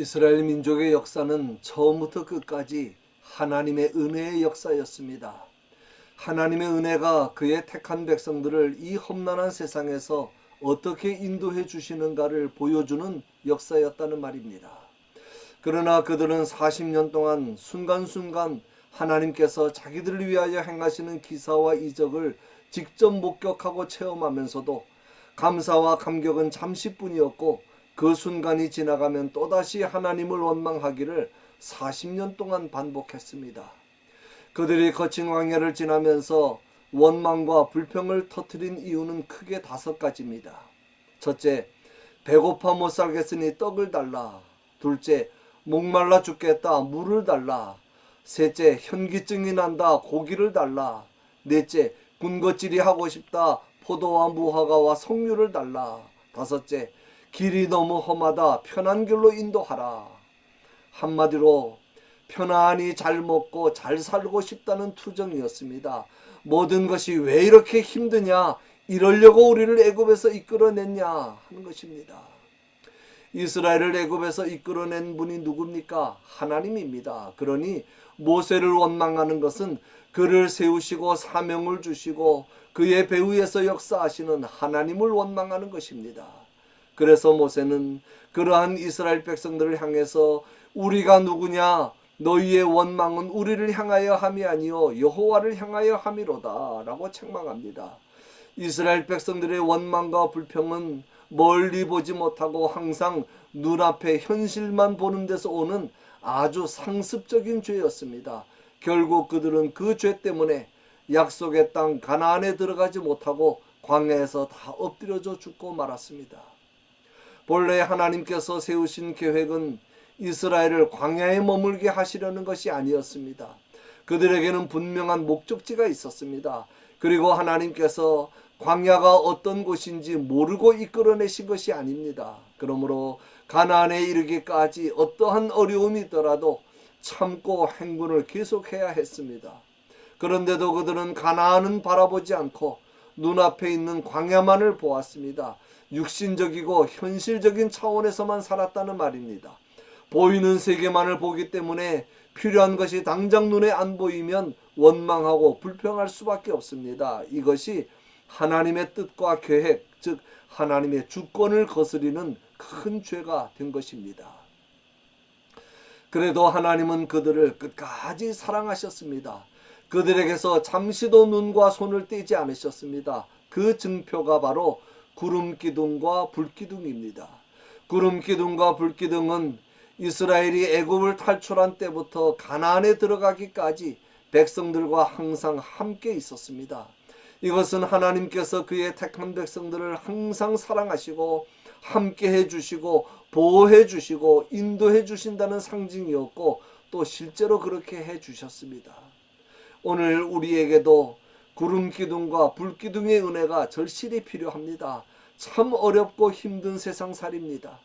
이스라엘 민족의 역사는 처음부터 끝까지 하나님의 은혜의 역사였습니다. 하나님의 은혜가 그의 택한 백성들을 이 험난한 세상에서 어떻게 인도해 주시는가를 보여주는 역사였다는 말입니다. 그러나 그들은 40년 동안 순간순간 하나님께서 자기들을 위하여 행하시는 기사와 이적을 직접 목격하고 체험하면서도 감사와 감격은 잠시뿐이었고, 그 순간이 지나가면 또다시 하나님을 원망하기를 40년 동안 반복했습니다. 그들이 거친 광야를 지나면서 원망과 불평을 터뜨린 이유는 크게 5가지입니다. 첫째, 배고파 못 살겠으니 떡을 달라. 둘째, 목말라 죽겠다, 물을 달라. 셋째, 현기증이 난다, 고기를 달라. 넷째, 군것질이 하고 싶다, 포도와 무화과와 석류를 달라. 다섯째, 길이 너무 험하다, 편한 길로 인도하라. 한마디로 편안히 잘 먹고 잘 살고 싶다는 투정이었습니다. 모든 것이 왜 이렇게 힘드냐, 이러려고 우리를 애굽에서 이끌어냈냐 하는 것입니다. 이스라엘을 애굽에서 이끌어낸 분이 누굽니까? 하나님입니다. 그러니 모세를 원망하는 것은 그를 세우시고 사명을 주시고 그의 배후에서 역사하시는 하나님을 원망하는 것입니다. 그래서 모세는 그러한 이스라엘 백성들을 향해서 우리가 누구냐? 너희의 원망은 우리를 향하여 함이 아니요 여호와를 향하여 함이로다 라고 책망합니다. 이스라엘 백성들의 원망과 불평은 멀리 보지 못하고 항상 눈앞에 현실만 보는 데서 오는 아주 상습적인 죄였습니다. 결국 그들은 그 죄 때문에 약속의 땅 가나안에 들어가지 못하고 광야에서 다 엎드려져 죽고 말았습니다. 본래 하나님께서 세우신 계획은 이스라엘을 광야에 머물게 하시려는 것이 아니었습니다. 그들에게는 분명한 목적지가 있었습니다. 그리고 하나님께서 광야가 어떤 곳인지 모르고 이끌어내신 것이 아닙니다. 그러므로 가나안에 이르기까지 어떠한 어려움이 있더라도 참고 행군을 계속해야 했습니다. 그런데도 그들은 가나안은 바라보지 않고 눈앞에 있는 광야만을 보았습니다. 육신적이고 현실적인 차원에서만 살았다는 말입니다. 보이는 세계만을 보기 때문에 필요한 것이 당장 눈에 안 보이면 원망하고 불평할 수밖에 없습니다. 이것이 하나님의 뜻과 계획, 즉 하나님의 주권을 거스리는 큰 죄가 된 것입니다. 그래도 하나님은 그들을 끝까지 사랑하셨습니다. 그들에게서 잠시도 눈과 손을 떼지 않으셨습니다. 그 증표가 바로 구름기둥과 불기둥입니다. 구름기둥과 불기둥은 이스라엘이 애굽을 탈출한 때부터 가나안에 들어가기까지 백성들과 항상 함께 있었습니다. 이것은 하나님께서 그의 택한 백성들을 항상 사랑하시고 함께 해주시고 보호해 주시고 인도해 주신다는 상징이었고 또 실제로 그렇게 해주셨습니다. 오늘 우리에게도 구름기둥과 불기둥의 은혜가 절실히 필요합니다. 참 어렵고 힘든 세상살이입니다.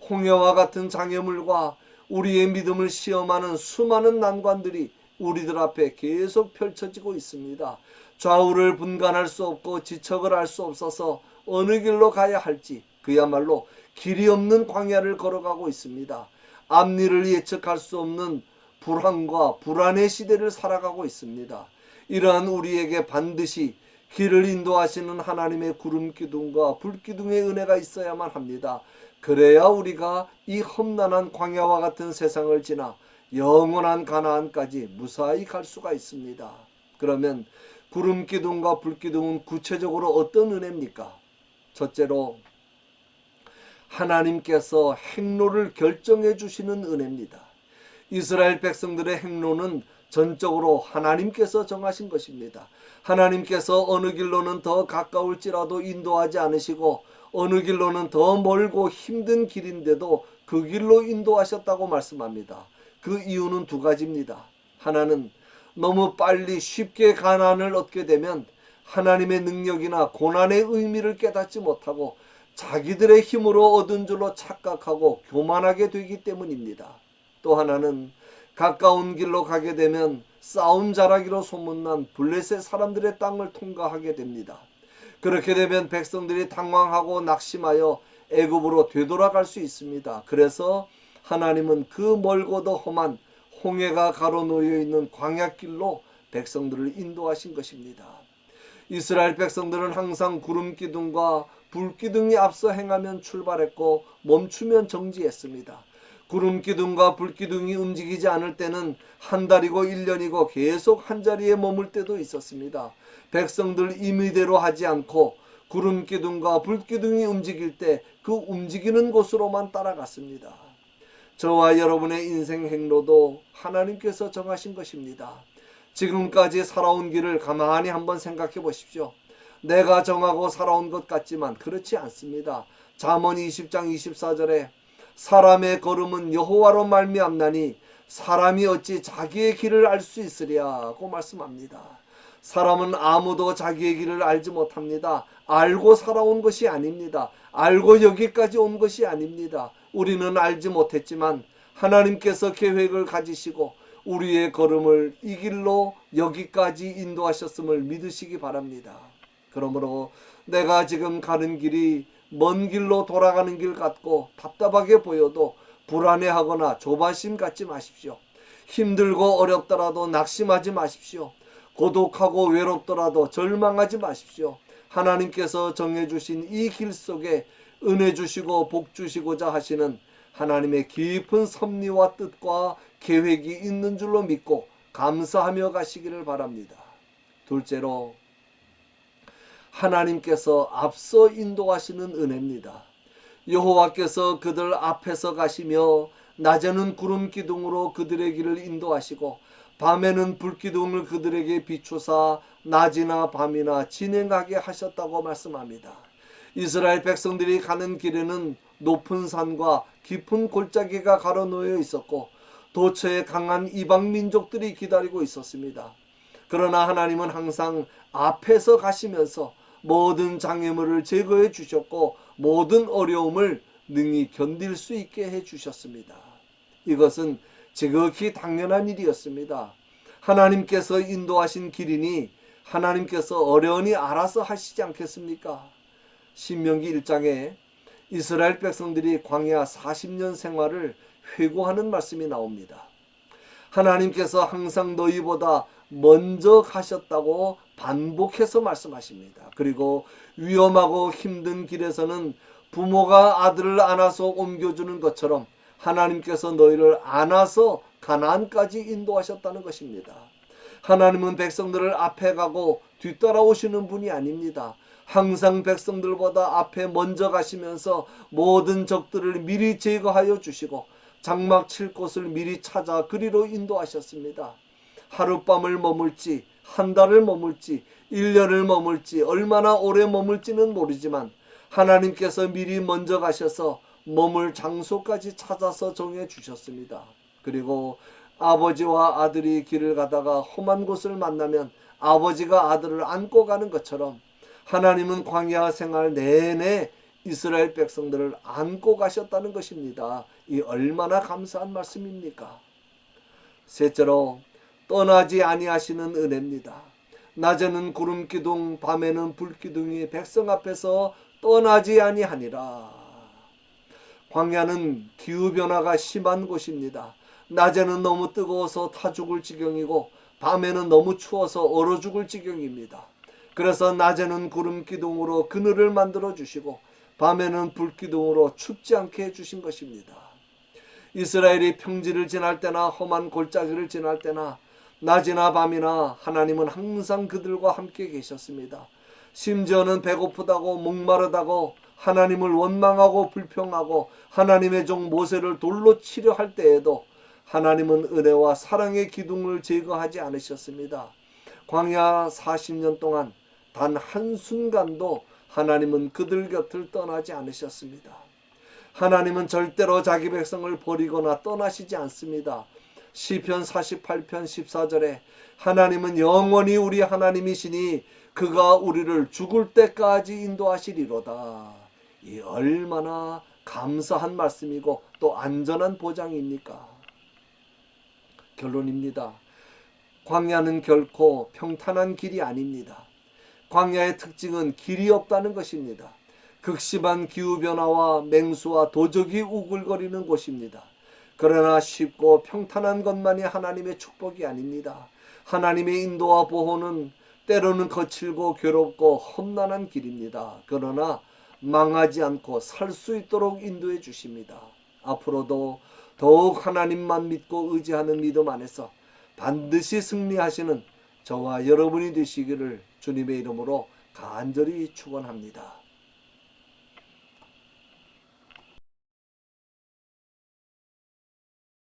홍해와 같은 장애물과 우리의 믿음을 시험하는 수많은 난관들이 우리들 앞에 계속 펼쳐지고 있습니다. 좌우를 분간할 수 없고 지척을 알 수 없어서 어느 길로 가야 할지 그야말로 길이 없는 광야를 걸어가고 있습니다. 앞일을 예측할 수 없는 불황과 불안의 시대를 살아가고 있습니다. 이러한 우리에게 반드시 길을 인도하시는 하나님의 구름기둥과 불기둥의 은혜가 있어야만 합니다. 그래야 우리가 이 험난한 광야와 같은 세상을 지나 영원한 가나안까지 무사히 갈 수가 있습니다. 그러면 구름기둥과 불기둥은 구체적으로 어떤 은혜입니까? 첫째로 하나님께서 행로를 결정해 주시는 은혜입니다. 이스라엘 백성들의 행로는 전적으로 하나님께서 정하신 것입니다. 하나님께서 어느 길로는 더 가까울지라도 인도하지 않으시고 어느 길로는 더 멀고 힘든 길인데도 그 길로 인도하셨다고 말씀합니다. 그 이유는 2가지입니다. 하나는 너무 빨리 쉽게 가나안을 얻게 되면 하나님의 능력이나 고난의 의미를 깨닫지 못하고 자기들의 힘으로 얻은 줄로 착각하고 교만하게 되기 때문입니다. 또 하나는 가까운 길로 가게 되면 싸움 잘하기로 소문난 블레셋 사람들의 땅을 통과하게 됩니다. 그렇게 되면 백성들이 당황하고 낙심하여 애굽으로 되돌아갈 수 있습니다. 그래서 하나님은 그 멀고도 험한 홍해가 가로놓여 있는 광야길로 백성들을 인도하신 것입니다. 이스라엘 백성들은 항상 구름 기둥과 불 기둥이 앞서 행하면 출발했고 멈추면 정지했습니다. 구름 기둥과 불 기둥이 움직이지 않을 때는 한 달이고 1년이고 계속 한 자리에 머물 때도 있었습니다. 백성들 임의대로 하지 않고 구름 기둥과 불 기둥이 움직일 때 그 움직이는 곳으로만 따라갔습니다. 저와 여러분의 인생 행로도 하나님께서 정하신 것입니다. 지금까지 살아온 길을 가만히 한번 생각해 보십시오. 내가 정하고 살아온 것 같지만 그렇지 않습니다. 잠언 20장 24절에 사람의 걸음은 여호와로 말미암나니 사람이 어찌 자기의 길을 알 수 있으랴고 말씀합니다. 사람은 아무도 자기의 길을 알지 못합니다. 알고 살아온 것이 아닙니다. 알고 여기까지 온 것이 아닙니다. 우리는 알지 못했지만 하나님께서 계획을 가지시고 우리의 걸음을 이 길로 여기까지 인도하셨음을 믿으시기 바랍니다. 그러므로 내가 지금 가는 길이 먼 길로 돌아가는 길 같고 답답하게 보여도 불안해하거나 조바심 갖지 마십시오. 힘들고 어렵더라도 낙심하지 마십시오. 고독하고 외롭더라도 절망하지 마십시오. 하나님께서 정해주신 이 길 속에 은혜 주시고 복 주시고자 하시는 하나님의 깊은 섭리와 뜻과 계획이 있는 줄로 믿고 감사하며 가시기를 바랍니다. 둘째로, 하나님께서 앞서 인도하시는 은혜입니다. 여호와께서 그들 앞에서 가시며 낮에는 구름 기둥으로 그들의 길을 인도하시고 밤에는 불기둥을 그들에게 비추사 낮이나 밤이나 진행하게 하셨다고 말씀합니다. 이스라엘 백성들이 가는 길에는 높은 산과 깊은 골짜기가 가로놓여 있었고 도처에 강한 이방 민족들이 기다리고 있었습니다. 그러나 하나님은 항상 앞에서 가시면서 모든 장애물을 제거해 주셨고 모든 어려움을 능히 견딜 수 있게 해 주셨습니다. 이것은 지극히 당연한 일이었습니다. 하나님께서 인도하신 길이니 하나님께서 어련히 알아서 하시지 않겠습니까? 신명기 1장에 이스라엘 백성들이 광야 40년 생활을 회고하는 말씀이 나옵니다. 하나님께서 항상 너희보다 먼저 가셨다고 반복해서 말씀하십니다. 그리고 위험하고 힘든 길에서는 부모가 아들을 안아서 옮겨주는 것처럼 하나님께서 너희를 안아서 가나안까지 인도하셨다는 것입니다. 하나님은 백성들을 앞에 가고 뒤따라오시는 분이 아닙니다. 항상 백성들보다 앞에 먼저 가시면서 모든 적들을 미리 제거하여 주시고 장막 칠 곳을 미리 찾아 그리로 인도하셨습니다. 하룻밤을 머물지 한 달을 머물지 1년을 머물지 얼마나 오래 머물지는 모르지만 하나님께서 미리 먼저 가셔서 머물 장소까지 찾아서 정해 주셨습니다. 그리고 아버지와 아들이 길을 가다가 험한 곳을 만나면 아버지가 아들을 안고 가는 것처럼 하나님은 광야 생활 내내 이스라엘 백성들을 안고 가셨다는 것입니다. 이 얼마나 감사한 말씀입니까? 셋째로, 떠나지 아니하시는 은혜입니다. 낮에는 구름 기둥 밤에는 불 기둥이 백성 앞에서 떠나지 아니하니라. 광야는 기후변화가 심한 곳입니다. 낮에는 너무 뜨거워서 타 죽을 지경이고 밤에는 너무 추워서 얼어 죽을 지경입니다. 그래서 낮에는 구름 기둥으로 그늘을 만들어 주시고 밤에는 불 기둥으로 춥지 않게 해주신 것입니다. 이스라엘이 평지를 지날 때나 험한 골짜기를 지날 때나 낮이나 밤이나 하나님은 항상 그들과 함께 계셨습니다. 심지어는 배고프다고 목마르다고 하나님을 원망하고 불평하고 하나님의 종 모세를 돌로 치려 할 때에도 하나님은 은혜와 사랑의 기둥을 제거하지 않으셨습니다. 광야 40년 동안 단 한순간도 하나님은 그들 곁을 떠나지 않으셨습니다. 하나님은 절대로 자기 백성을 버리거나 떠나시지 않습니다. 시편 48편 14절에 하나님은 영원히 우리 하나님이시니 그가 우리를 죽을 때까지 인도하시리로다. 이 얼마나 감사한 말씀이고 또 안전한 보장입니까? 결론입니다. 광야는 결코 평탄한 길이 아닙니다. 광야의 특징은 길이 없다는 것입니다. 극심한 기후변화와 맹수와 도적이 우글거리는 곳입니다. 그러나 쉽고 평탄한 것만이 하나님의 축복이 아닙니다. 하나님의 인도와 보호는 때로는 거칠고 괴롭고 험난한 길입니다. 그러나 망하지 않고 살 수 있도록 인도해 주십니다. 앞으로도 더욱 하나님만 믿고 의지하는 믿음 안에서 반드시 승리하시는 저와 여러분이 되시기를 주님의 이름으로 간절히 축원합니다.